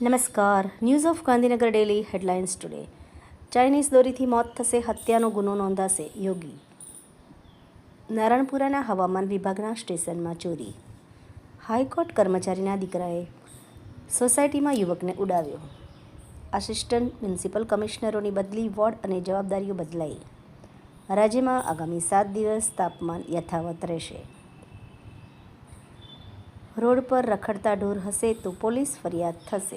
નમસ્કાર. News of Gandhinagar daily headlines today. Chinese દોરીથી મોત થશે, હત્યાનો ગુનો નોંધાશે. યોગી. નારણપુરાના હવામાન વિભાગના સ્ટેશનમાં ચોરી. હાઈકોર્ટ કર્મચારીના દીકરાએ સોસાયટીમાં યુવકને ઉડાવ્યો. આસિસ્ટન્ટ મ્યુનિસિપલ કમિશનરોની બદલી, વોર્ડ અને જવાબદારીઓ બદલાઈ. રાજ્યમાં આગામી 7 દિવસ તાપમાન યથાવત રહેશે. રોડ પર રખડતા ઢોર હશે તો પોલીસ ફરિયાદ થશે.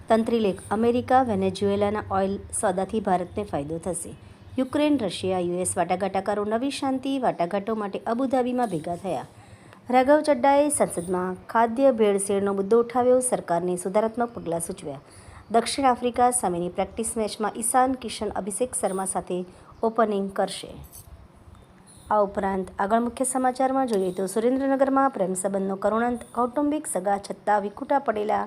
તંત્રી લેખ. અમેરિકા વેનેઝુએલાના ઓઇલ સોદાથી ભારતને ફાયદો થશે. યુક્રેન, રશિયા, યુએસ વાટાઘાટોકારો નવી શાંતિ વાટાઘાટો માટે અબુધાબીમાં ભેગા થયા. રાઘવ ચડ્ડાએ સંસદમાં ખાદ્ય ભેળસેળનો મુદ્દો ઉઠાવ્યો. સરકારને સુધારાત્મક પગલાં સૂચવ્યા. દક્ષિણ આફ્રિકા સામેની પ્રેક્ટિસ મેચમાં ઈશાન કિશન અભિષેક શર્મા સાથે ઓપનિંગ કરશે. આ ઉપરાંત આગળ મુખ્ય સમાચારમાં જોઈએ તો સુરેન્દ્રનગરમાં પ્રેમ સંબંધનો કરુણ અંત. કૌટુંબિક સગા છતાં વિખૂટા પડેલા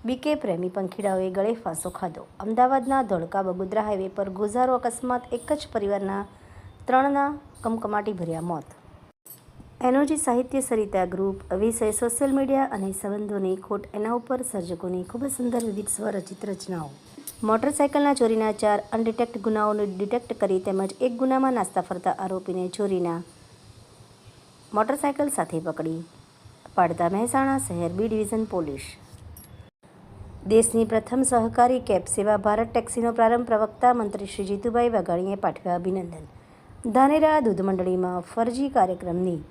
બીકે પ્રેમી પંખીડાઓએ ગળે ફાંસો ખાધો. અમદાવાદના ધોળકા બગોદરા હાઈવે પર ગોઝારો અકસ્માત. એક જ પરિવારના 3ના કમકમાટી ભર્યા મોત. એનોજી સાહિત્ય સરિતા ગ્રુપ. વિષય સોશિયલ મીડિયા અને સંબંધોની ખોટ. એના ઉપર સર્જકોની ખૂબ જ સુંદર વિવિધ સ્વરચિત રચનાઓ. મોટરસાયકલના ચોરીના 4 અનડિટેક્ટ ગુનાઓને ડિટેક્ટ કરી તેમજ એક ગુનામાં નાસ્તા ફરતા આરોપીને ચોરીના મોટરસાયકલ સાથે પકડી પાડતા મહેસાણા શહેર બી ડિવિઝન પોલીસ. દેશની પ્રથમ સહકારી કેબ સેવા ભારત ટેક્સીનો પ્રારંભ. પ્રવક્તા મંત્રી શ્રી જીતુભાઈ વાઘાણીએ પાઠવ્યા અભિનંદન. ધાનેરા દૂધ મંડળીમાં ફરજી કાર્યક્રમની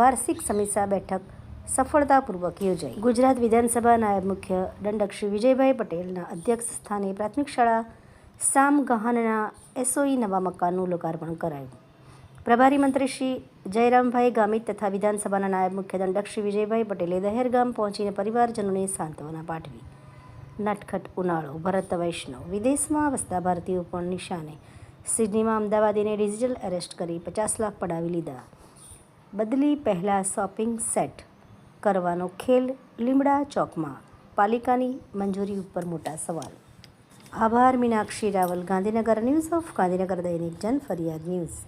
વાર્ષિક સમીક્ષા બેઠક સફળતાપૂર્વક યોજાઈ. ગુજરાત વિધાનસભા નાયબ મુખ્ય દંડક શ્રી વિજયભાઈ પટેલના અધ્યક્ષ સ્થાને પ્રાથમિક શાળા સામગહાનના એસઓઈ નવા મકાનનું લોકાર્પણ કરાયું. પ્રભારી મંત્રી શ્રી જયરામભાઈ ગામિત તથા વિધાનસભાના નાયબ મુખ્ય દંડક શ્રી વિજયભાઈ પટેલે દહેરગામ પહોંચીને પરિવારજનોને સાંત્વના પાઠવી. નટખટ ઉનાળો. ભરત વૈષ્ણવ. વિદેશમાં વસતા ભારતીયો પણ નિશાને. સિડનીમાં અમદાવાદીને ડિજિટલ એરેસ્ટ કરી 50 લાખ પડાવી લીધા. બદલી પહેલા શોપિંગ સેટ કરવાનો ખેલ. લીમડા ચોકમાં પાલિકાની મંજૂરી ઉપર મોટા સવાલ. આભાર. મીનાક્ષી રાવલ, ગાંધીનગર. ન્યૂઝ ઓફ ગાંધીનગર દૈનિક જન ફરિયાદ ન્યૂઝ.